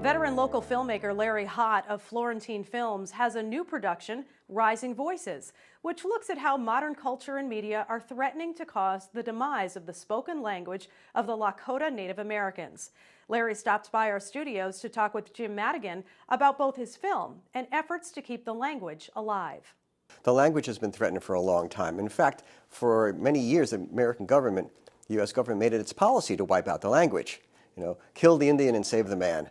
Veteran local filmmaker Larry Hott of Florentine Films has a new production, Rising Voices, which looks at how modern culture and media are threatening to cause the demise of the spoken language of the Lakota Native Americans. Larry stopped by our studios to talk with Jim Madigan about both his film and efforts to keep the language alive. The language has been threatened for a long time. In fact, for many years, the American government, the U.S. government, made it its policy to wipe out the language. Kill the Indian and save the man.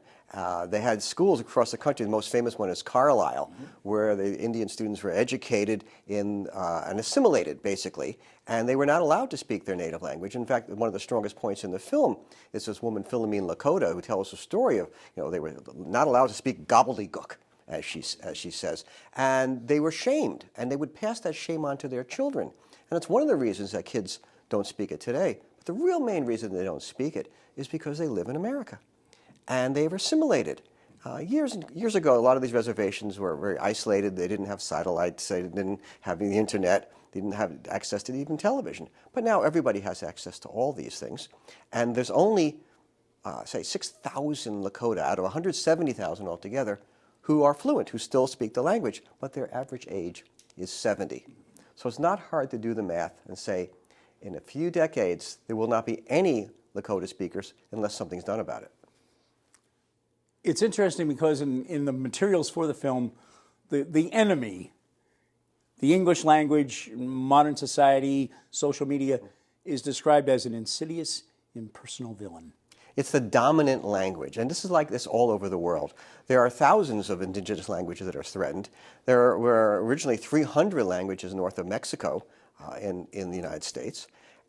They had schools across the country. The most famous one is Carlisle, where the Indian students were educated in and assimilated, basically, and they were not allowed to speak their native language. In fact, one of the strongest points in the film is this woman, Lakota, who tells a story of, they were not allowed to speak gobbledygook, as she says, and they were shamed, and they would pass that shame on to their children. And it's one of the reasons that kids don't speak it today. But the real main reason they don't speak it is because they live in America. And they've assimilated. Years ago, a lot of these reservations were very isolated. They didn't have satellites, they didn't have the internet, they didn't have access to even television. But now everybody has access to all these things. And there's only, say, 6,000 Lakota out of 170,000 altogether who are fluent, who still speak the language, but their average age is 70. So it's not hard to do the math and say, in a few decades, there will not be any Lakota speakers unless something's done about it. It's interesting because in the materials for the film, the enemy, the English language, modern society, social media, is described as an insidious, impersonal villain. It's the dominant language, and this is like this all over the world. There are thousands of indigenous languages that are threatened. There were originally 300 languages north of Mexico in the United States,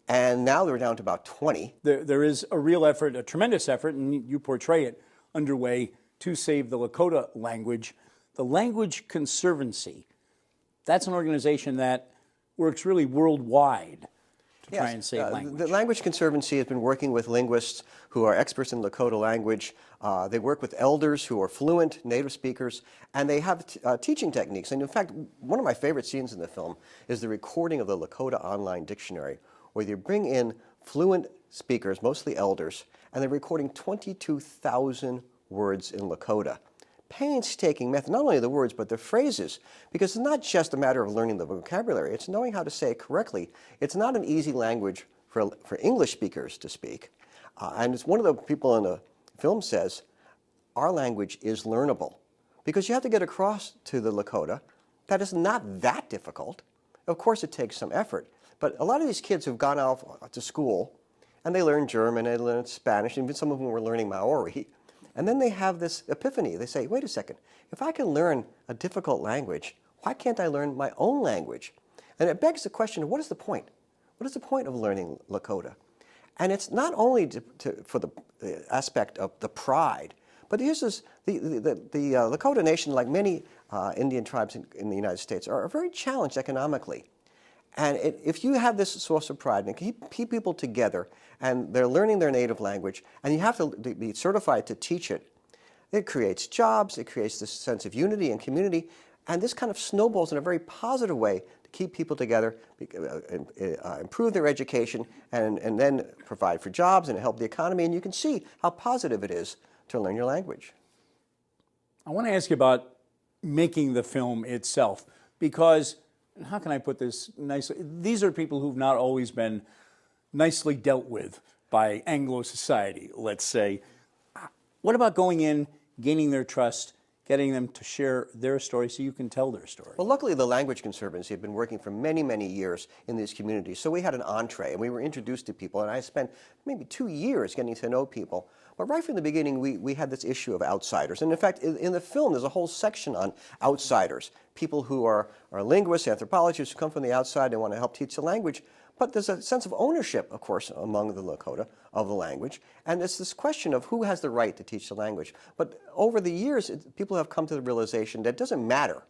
and now they're down to about 20. There is a real effort, a tremendous effort, and you portray it, underway to save the Lakota language. The Language Conservancy, that's an organization that works really worldwide to try and save language. The Language Conservancy has been working with linguists who are experts in Lakota language. They work with elders who are fluent native speakers, and they have teaching techniques. And in fact, one of my favorite scenes in the film is the recording of the Lakota Online Dictionary, where you bring in fluent speakers, mostly elders, and they're recording 22,000 words in Lakota. Painstaking method, not only the words, but the phrases, because it's not just a matter of learning the vocabulary, it's knowing how to say it correctly. It's not an easy language for English speakers to speak. And it's one of the people in the film says, our language is learnable, because you have to get across to the Lakota. That is not that difficult. Of course, it takes some effort. But a lot of these kids who've gone off to school, and they learn German, they learn Spanish, and even some of them were learning Maori. And then they have this epiphany. They say, wait a second, if I can learn a difficult language, why can't I learn my own language? And it begs the question, what is the point? What is the point of learning Lakota? And it's not only for the aspect of the pride, but here's this, the Lakota Nation, like many Indian tribes in the United States, are very challenged economically. And if you have this source of pride and keep people together and they're learning their native language and you have to be certified to teach it, it creates jobs, it creates this sense of unity and community, and this kind of snowballs in a very positive way to keep people together, improve their education, and then provide for jobs and help the economy. And you can see how positive it is to learn your language. I want to ask you about making the film itself, because how can I put this nicely? These are people who've not always been nicely dealt with by Anglo society, let's say. What about going in, gaining their trust, getting them to share their story so you can tell their story? Well, luckily, the Language Conservancy had been working for many, many years in these communities. So we had an entree, and we were introduced to people, and I spent maybe 2 years getting to know people. But right from the beginning, we had this issue of outsiders. And in fact, in the film, there's a whole section on outsiders, people who are linguists, anthropologists who come from the outside, they want to help teach the language. But there's a sense of ownership, of course, among the Lakota of the language. And it's this question of who has the right to teach the language. But over the years, people have come to the realization that it doesn't matter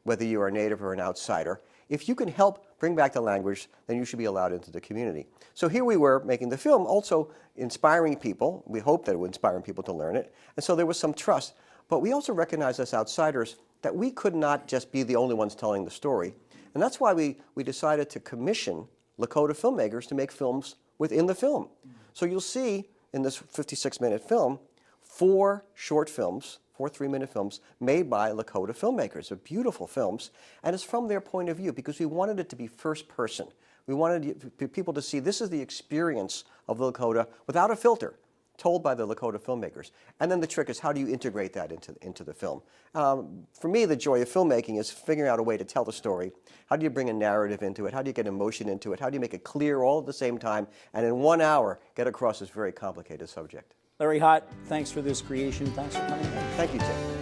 whether you are a native or an outsider. If you can help bring back the language, then you should be allowed into the community. So here we were making the film, also inspiring people. We hoped that it would inspire people to learn it. And so there was some trust. But we also recognized as outsiders that we could not just be the only ones telling the story. And that's why we decided to commission Lakota filmmakers to make films within the film. So you'll see in this 56-minute film 4 short films, 4 3-minute films made by Lakota filmmakers. They're beautiful films, and it's from their point of view because we wanted it to be first person. We wanted people to see this is the experience of the Lakota without a filter, told by the Lakota filmmakers. And then the trick is how do you integrate that into the film? For me, the joy of filmmaking is figuring out a way to tell the story. How do you bring a narrative into it? How do you get emotion into it? How do you make it clear all at the same time? And in 1 hour, get across this very complicated subject. Larry Hott, thanks for this creation. Thanks for coming in. Thank you, Tim.